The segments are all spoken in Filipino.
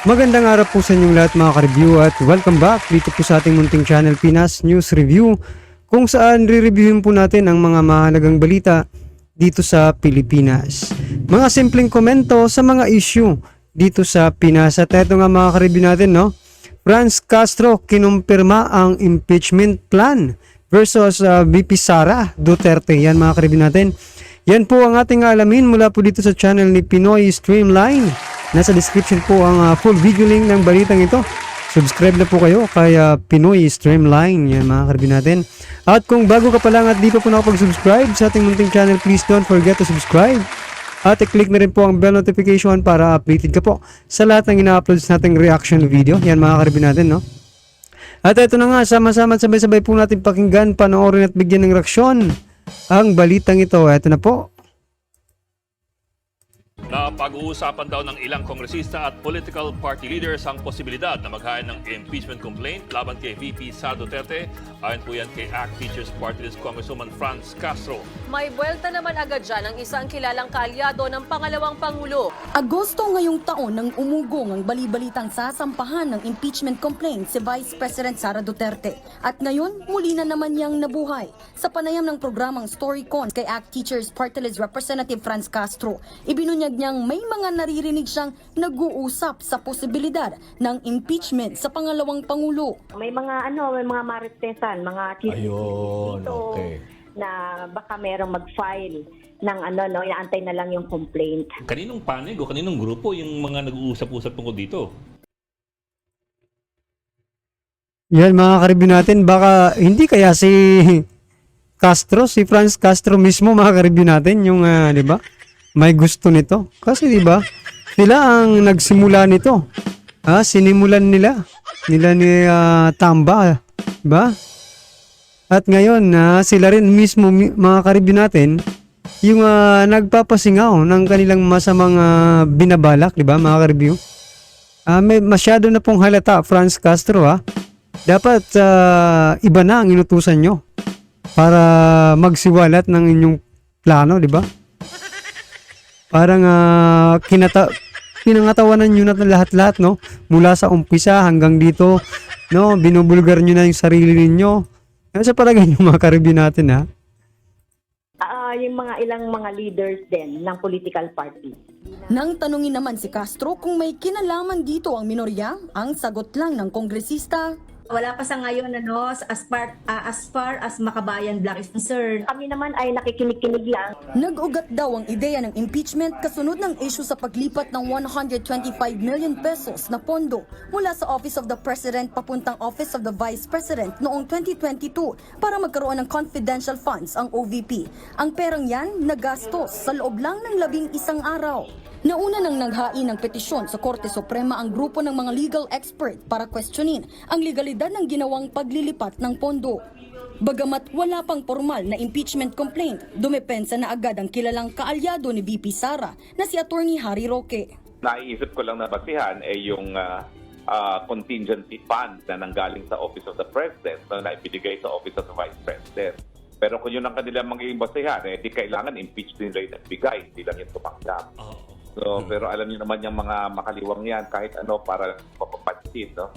Magandang araw po sa inyong lahat mga ka-review at welcome back dito po sa ating munting channel Pinas News Review, kung saan re-reviewin po natin ang mga mahalagang balita dito sa Pilipinas. Mga simpleng komento sa mga issue dito sa Pinas. At eto nga mga ka-review natin, no? Franz Castro kinumpirma ang impeachment plan versus VP Sara Duterte. Yan mga ka-review natin. Yan po ang ating alamin mula po dito sa channel ni Pinoy Streamline. Nasa description po ang full video link ng balitang ito. Subscribe na po kayo kay Pinoy Streamline. Yan mga ka-review natin. At kung bago ka pa lang at di pa po nakapag-subscribe sa ating munting channel, please don't forget to subscribe. At i-click na rin po ang bell notification para updated ka po sa lahat ng ina-upload nating reaction video. Yan mga ka-review natin, no? At ito na nga, sama-sama at sabay-sabay po natin pakinggan, panoorin at bigyan ng reaksyon ang balitang ito. Ito na po. Na pag-uusapan daw ng ilang kongresista at political party leaders ang posibilidad na maghain ng impeachment complaint laban kay VP Sara Duterte. Ayon po yan kay ACT Teachers Party List Congresswoman Franz Castro. May buwelta naman agad dyan ang isang kilalang kaalyado ng pangalawang Pangulo. Agosto ngayong taon nang umugong ang balibalitang sasampahan ng impeachment complaint si Vice President Sara Duterte. At ngayon, muli na naman niyang nabuhay. Sa panayam ng programang Storycon kay ACT Teachers Party List Representative Franz Castro, ibinunyag niyang may mga naririnig siyang nag-uusap sa posibilidad ng impeachment sa pangalawang Pangulo. May mga may mga maritesan, mga cases dito okay, na baka merong mag-file ng inaantay na lang yung complaint. Kaninong panig o kaninong grupo yung mga nag-uusap-usap tungkol dito? Yan mga ka-review natin. Baka hindi kaya si Castro, si Franz Castro mismo mga ka-review natin yung, di ba? May gusto nito. Kasi di ba? Sila ang nagsimula nito. Sinimulan nila ni Tamba, di ba? At ngayon sila rin mismo mga ka-review natin yung nagpapasingaw ng kanilang masamang binabalak, di ba mga ka-review? May masyado na pong halata, Franz Castro, dapat iba na ang inutusan nyo para magsiwalat ng inyong plano, di ba? Parang pinangatawanan nyo na lahat-lahat, no? Mula sa umpisa hanggang dito, no? Binubulgar nyo na yung sarili ninyo. Ano sa palagay nyo mga ka-review natin, Yung ilang mga leaders din ng political party. Nang tanungin naman si Castro kung may kinalaman dito ang minorya, ang sagot lang ng kongresista, wala pa sa ngayon as far as Makabayan Black is concerned. Kami naman ay nakikinig-kinig lang. nag-ugat daw ang ideya ng impeachment kasunod ng issue sa paglipat ng 125 million pesos na pondo mula sa Office of the President papuntang Office of the Vice President noong 2022 para magkaroon ng confidential funds ang OVP. Ang perang yan nagastos sa loob lang ng 11 araw. Nauna nang naghain ng petisyon sa Korte Suprema ang grupo ng mga legal expert para questionin ang legalidad ng ginawang paglilipat ng pondo. Bagamat wala pang formal na impeachment complaint, dumepensa na agad ang kilalang kaalyado ni VP Sara na si Attorney Harry Roque. Naiisip ko lang na basihan yung contingency fund na nanggaling sa Office of the President na ibinigay sa Office of the Vice President. Pero kung yun ang kanilang magiging basihan, di kailangan impeach din rin at bigay, hindi lang yung tumanggap. So, pero alam niyo naman yung mga makaliwang yan, kahit para mapapansin, no?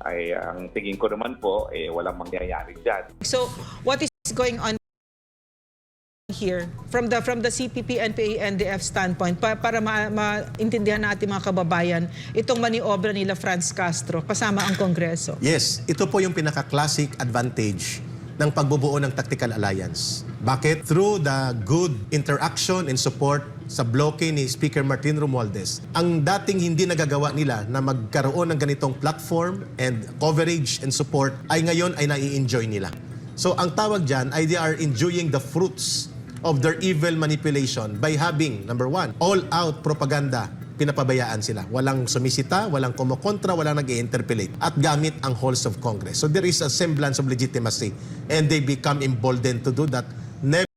Ay ang tingin ko naman po, walang mangyayari dyan. So, what is going on here from the CPP, NPA, NDF standpoint para maintindihan natin mga kababayan itong maniobra nila Franz Castro kasama ang Kongreso? Yes, ito po yung pinaka-classic advantage ng pagbubuo ng tactical alliance. Bakit? Through the good interaction and support sa bloke ni Speaker Martin Romualdez, ang dating hindi nagagawa nila na magkaroon ng ganitong platform and coverage and support ay ngayon ay nai-enjoy nila. So ang tawag dyan ay they are enjoying the fruits of their evil manipulation by having, number one, all-out propaganda. Pinapabayaan sila. Walang sumisita, walang kumokontra, walang nag-i-interpellate at gamit ang halls of Congress. So there is a semblance of legitimacy and they become emboldened to do that. Never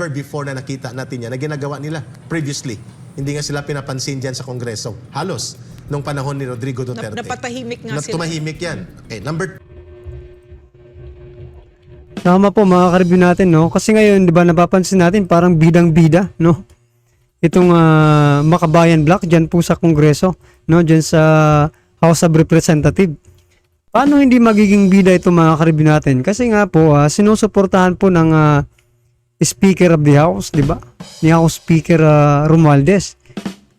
before na nakita natin yan na ginagawa nila previously. Hindi nga sila pinapansin dyan sa Kongreso. Halos nung panahon ni Rodrigo Duterte. Napatahimik nga sila. Tumahimik yan. Okay, number Tama po mga ka-review natin, no? Kasi ngayon, di ba, napapansin natin parang bidang-bida, no? itong Makabayan Block dyan po sa Kongreso, no, dyan sa House of Representatives. Paano hindi magiging bida ito mga karibyo natin? Kasi nga po, sinusuportahan po ng Speaker of the House, di ba? Ni House Speaker Romualdez.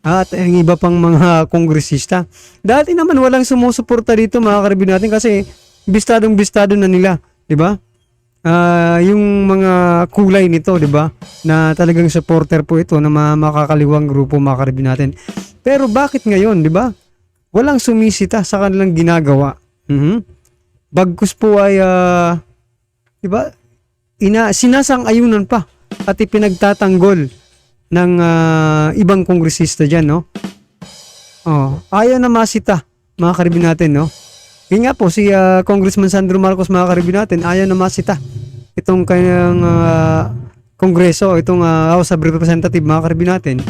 At ang iba pang mga kongresista. Dati naman walang sumusuporta dito mga karibyo natin kasi bistadong-bistado na nila, di ba? Yung mga kulay nito, di ba? Na talagang supporter po ito na makakaliwang grupo mga karibyo natin. Pero bakit ngayon, di ba? Walang sumisita sa kanilang ginagawa. Bagkus po ay di ba? Sinasang-ayunan pa at ipinagtatanggol ng ibang kongresista diyan, no? Ayaw na masita mga karibyo natin, no? Yun nga po si Congressman Sandro Marcos mga karibyo natin, ayaw na masita itong kanyang kongreso, itong House of Representatives mga karibyo natin.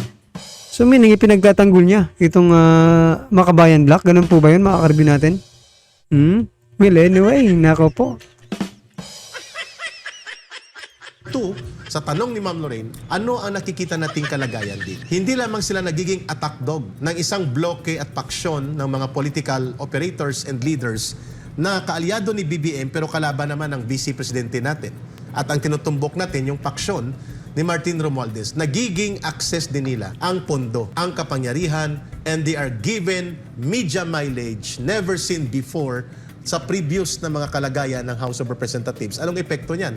So meaning ipinagtatanggol niya itong Makabayan Block. Ganun po ba yun mga karibyo natin? Well, anyway, nako po. Sa tanong ni Ma'am Lorraine, ano ang nakikita nating kalagayan dito? Hindi lamang sila nagiging attack dog ng isang bloke at paksyon ng mga political operators and leaders na kaalyado ni BBM pero kalaban naman ng Vice Presidente natin. At ang tinutumbok natin yung paksyon ni Martin Romualdez. Nagiging access din nila ang pondo, ang kapangyarihan, and they are given media mileage never seen before sa previous na mga kalagayan ng House of Representatives. Anong epekto niyan?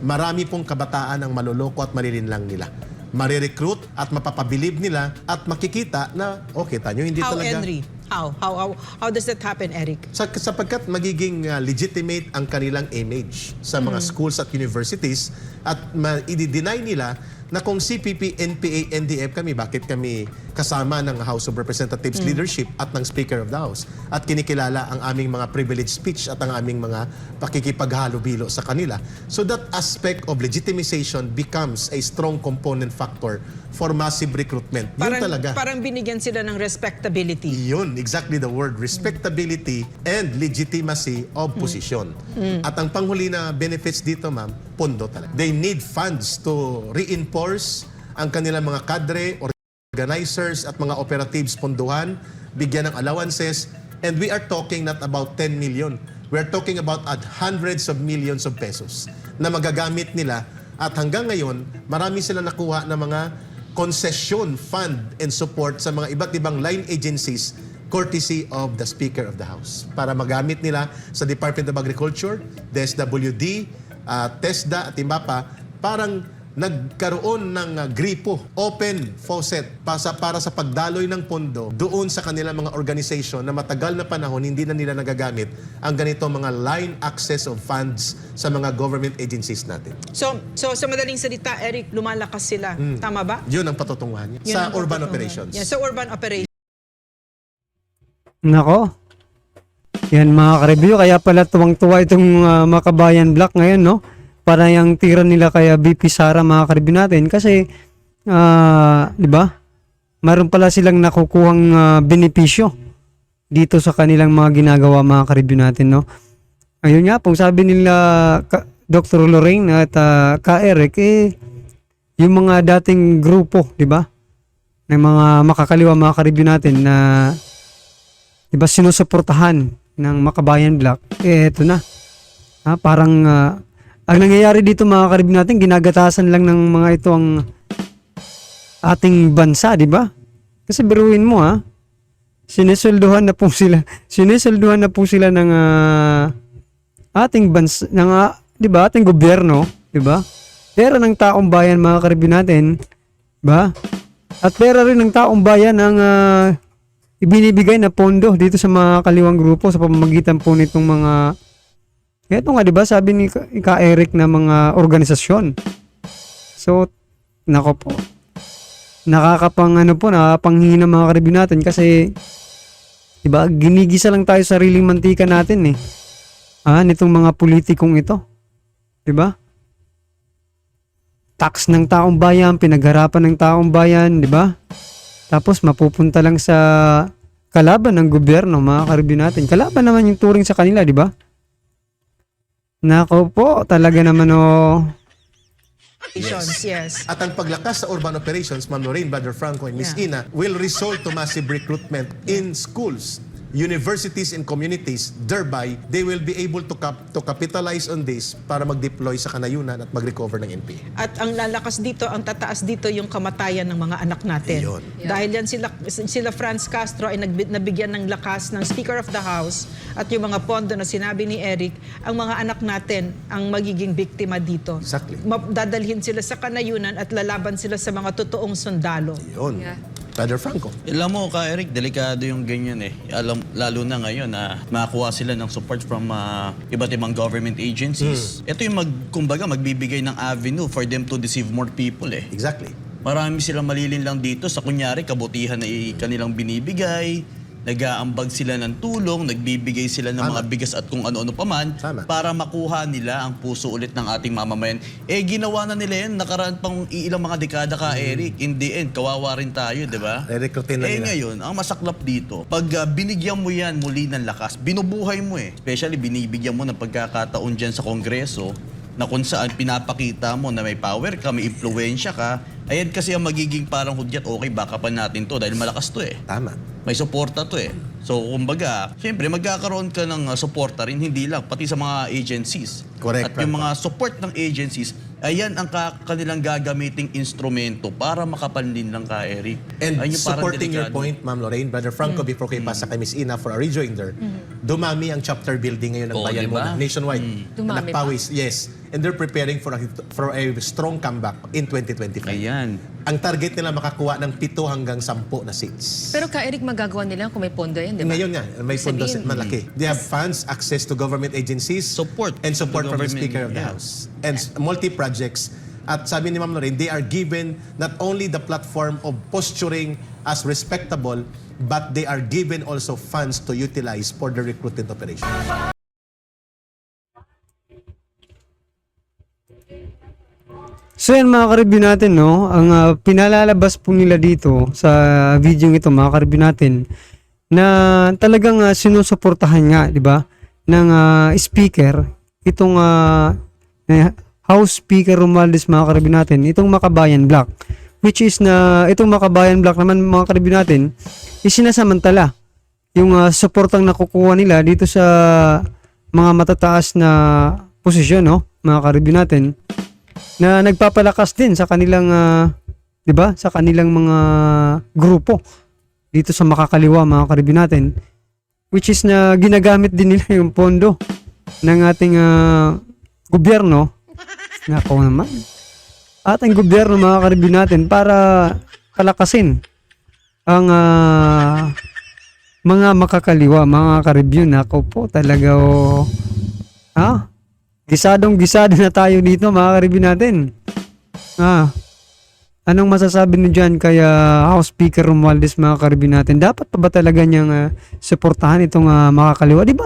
Marami pong kabataan ang maloloko at malilinlang nila. Marirecruit at mapapabilib nila at makikita na, okay, tanyo, hindi How, talaga... Henry? How does that happen, Eric? Sapagkat magiging legitimate ang kanilang image sa mga schools at universities at i-deny nila na kung CPP, NPA, NDF kami, bakit kami kasama ng House of Representatives leadership at ng Speaker of the House at kinikilala ang aming mga privileged speech at ang aming mga pakikipaghalubilo sa kanila. So that aspect of legitimization becomes a strong component factor for massive recruitment. Yun talaga. Parang binigyan sila ng respectability. Yun, exactly the word. Respectability and legitimacy of position. At ang panghuli na benefits dito, ma'am, pondo talaga. They need funds to reinforce ang kanilang mga kadre, organizers at mga operatives ponduhan, bigyan ng allowances, and we are talking not about 10 million. We are talking about hundreds of millions of pesos na magagamit nila at hanggang ngayon, marami sila nakuha ng mga concession fund and support sa mga iba't ibang line agencies courtesy of the Speaker of the House para magamit nila sa Department of Agriculture, DSWD, TESDA at iba pa. Parang nagkaroon ng gripo, open faucet para sa pagdaloy ng pondo doon sa kanilang mga organization na matagal na panahon hindi na nila nagagamit ang ganito mga line access of funds sa mga government agencies natin. So sa madaling salita, Eric, lumalakas sila. Tama ba? Yun ang patutunguhan niya sa urban operations. Yeah, sa urban operations. Nako. Yan mga ka-review, kaya pala tuwang-tuwa itong Makabayan Block ngayon, no? Para yung tira nila kaya BP Sara mga ka-review natin kasi di ba? Mayroon pala silang nakukuhang benepisyo dito sa kanilang mga ginagawa mga ka-review natin, no? Ayun nga, kung sabi nila Dr. Lorraine at Ka Eric, yung mga dating grupo, di ba? Ng mga makakaliwa mga ka-review natin na di ba sinusuportahan ng Makabayan Block, eto na. Parang ang nangyayari dito mga ka-review natin, ginagatasan lang ng mga ito ang ating bansa, di ba? Kasi biruin mo sinesulduhan na po sila ng ating bansa, ng di ba, ating gobyerno, di ba? Pera ng taong bayan mga ka-review natin, di ba? At pera rin ng taong bayan ang ibinibigay na pondo dito sa mga kaliwang grupo sa pamamagitan po nitong mga eto nga, di ba, sabi ni Ka Eric na mga organisasyon. So, nako po. Nakakapanghina mga ka-review natin kasi, di ba, ginigisa lang tayo sariling mantika natin nitong mga politikong ito. Di ba? Tax ng taong bayan, pinagharapan ng taong bayan, di ba? Tapos mapupunta lang sa kalaban ng gobyerno, mga ka-review natin. Kalaban naman yung turing sa kanila, di ba? Nako po, talaga naman Yes. At ang paglakas sa urban operations, Ma'am Lorraine, Brother Franco, and Miss Ina, will result to massive recruitment in schools, universities, and communities. Thereby, they will be able to capitalize on this para mag-deploy sa kanayunan at mag-recover ng NPA. At ang lalakas dito, ang tataas dito yung kamatayan ng mga anak natin. Ayun. Dahil yan sila Franz Castro ay nabigyan ng lakas ng Speaker of the House at yung mga pondo na sinabi ni Eric, ang mga anak natin ang magiging biktima dito. Exactly. Dadalhin sila sa kanayunan at lalaban sila sa mga totoong sundalo. Yun. Yeah. Brother Franco. Alam mo, Ka Eric, delikado yung ganyan eh. Lalo na ngayon na makakuha sila ng support from iba't ibang government agencies. Ito yung magbibigay ng avenue for them to deceive more people eh. Exactly. Marami silang malilin lang dito sa kunyari kabutihan na kanilang binibigay, nag-aambag sila ng tulong, nagbibigay sila ng mga bigas at kung ano-ano pa man para makuha nila ang puso ulit ng ating mamamayan. Ginawa na nila yan, nakaraan pang ilang mga dekada, Ka Eric. In the end, kawawa rin tayo, di ba? Re-recruitin na nila. Ngayon, ang masaklap dito, pag binigyan mo yan muli ng lakas, binubuhay mo eh. Especially binibigyan mo ng pagkakataon dyan sa Kongreso, na kung saan pinapakita mo na may power ka, may impluensya ka, ayan kasi ang magiging parang hudyat, okay, baka pa natin to dahil malakas to eh. Tama. May suporta to eh. So, kumbaga, siyempre, magkakaroon ka ng suporta rin, hindi lang, pati sa mga agencies. Correct. At yung mga support ng agencies, ayan ang kanilang gagamiting instrumento para makapanlin lang, Ka Eric. And Ayun yung parang supporting your delikado. point, Ma'am Lorraine, Brother Franco, before kayo pasa kay Miss Ina for a rejoinder, dumami ang chapter building ngayon ng Oo, bayan diba? muna, nationwide. Dumami Nagpawis, yes. And they're preparing for a strong comeback in 2025. Ayan. Ang target nila makakuha ng 7 hanggang 10 na seats. Pero ka Eric, magagawa nila kung may pondo yan, di ba? Ngayon nga, may pondo Sabihin. malaki. They have funds, access to government agencies, Support and support to from the government, Speaker of the yeah. House. And multi-projects. At sabi ni Ma'am Lorraine, they are given not only the platform of posturing as respectable, but they are given also funds to utilize for the recruitment operation. So yan mga ka-review natin, no, ang pinalalabas po nila dito sa video ito mga ka-review natin na talagang sinusuportahan nga, di ba, ng speaker, itong House Speaker Romualdez mga ka-review natin, itong Makabayan Black, which is na itong Makabayan Black naman mga ka-review natin, isinasamantala yung suportang nakukuha nila dito sa mga matataas na posisyon, no, mga ka-review natin, na nagpapalakas din sa kanilang 'di ba, sa kanilang mga grupo dito sa makakaliwa mga ka-review natin, which is na ginagamit din nila yung pondo ng ating gobyerno, nako naman, ating gobyerno mga ka-review natin para kalakasin ang mga makakaliwa mga ka-review. Nako po talaga gisadong-gisado na tayo dito mga ka-review natin. Anong masasabi niyo dyan kaya House Speaker Romualdez mga ka-review natin? Dapat pa ba talaga niyang suportahan itong makakaliwa? Di ba?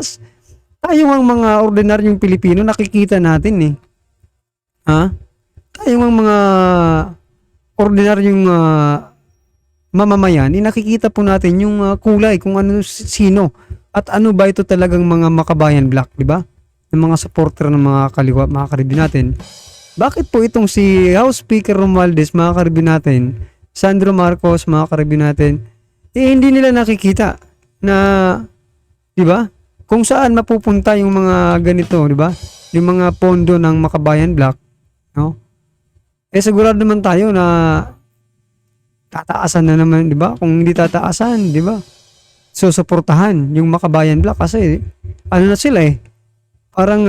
Tayo ang mga ordinaryong Pilipino nakikita natin eh. Tayo ang mga ordinaryong mamamayan, nakikita po natin yung kulay kung ano sino at ano ba ito talagang mga Makabayan Black, di ba? Ng mga supporter ng mga kaliwa, mga ka-review natin. Bakit po itong si House Speaker Romualdez, mga ka-review natin, Sandro Marcos, mga ka-review natin, hindi nila nakikita na, di ba, kung saan mapupunta yung mga ganito, di ba, yung mga pondo ng Makabayan Black, no? Sigurado naman tayo na tataasan na naman, di ba? Kung hindi tataasan, di ba, susuportahan yung Makabayan Black kasi, ano na sila parang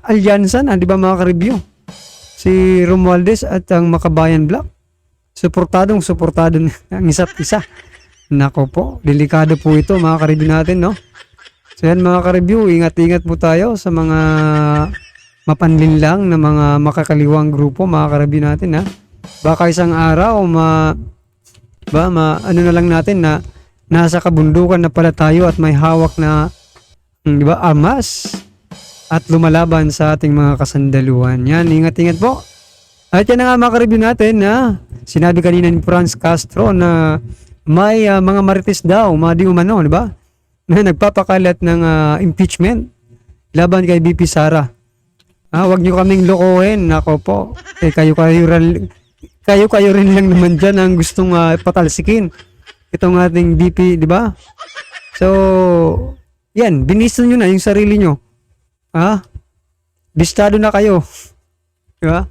alyansa na, di ba mga ka-review? Si Romualdez at ang Makabayan Black. Suportado ng isa't isa. Nako po, delikado po ito mga ka-review natin, no? So yan mga ka-review, ingat-ingat po tayo sa mga mapanlinlang na mga makakaliwang grupo mga ka-review natin, ha? Baka isang araw ano na lang natin na nasa kabundukan na pala tayo at may hawak na, di ba, armas at lumalaban sa ating mga kasandaluhan. Yan, ingat-ingat po. At yan na nga mga ka-review natin na sinabi kanina ni Franz Castro na may mga marites daw, mga di umano, di ba? Na nagpapakalat ng impeachment laban kay BP Sara. Wag nyo kaming lokohin. Nako po. Kayo rin lang naman dyan ang gustong patalsikin itong ating VP, di ba? So, yan, binisan nyo na yung sarili nyo. Bistado na kayo. Di ba?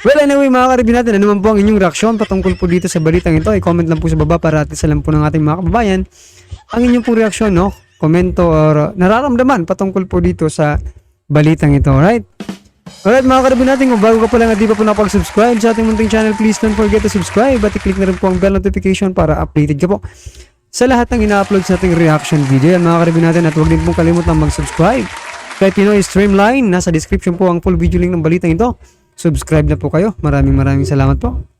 Well, anyway, mga ka-review natin, ano man po ang inyong reaksyon patungkol po dito sa balitang ito, i-comment lang po sa baba para atin alam po ng ating mga kababayan ang inyong po reaksyon, no? Komento or nararamdaman patungkol po dito sa balitang ito, alright? Alright, mga ka-review natin, kung bago ka pa lang at di pa po nakapag-subscribe sa ating munting channel, please don't forget to subscribe at i-click na rin po ang bell notification para updated ka po sa lahat ng ina-upload sa ating reaction video. Yan, mga ka-review natin, at huwag din pong kalimutan mag-subscribe kay Pinoy Streamline. Nasa description po ang full video link ng balitang ito. Subscribe na po kayo. Maraming salamat po.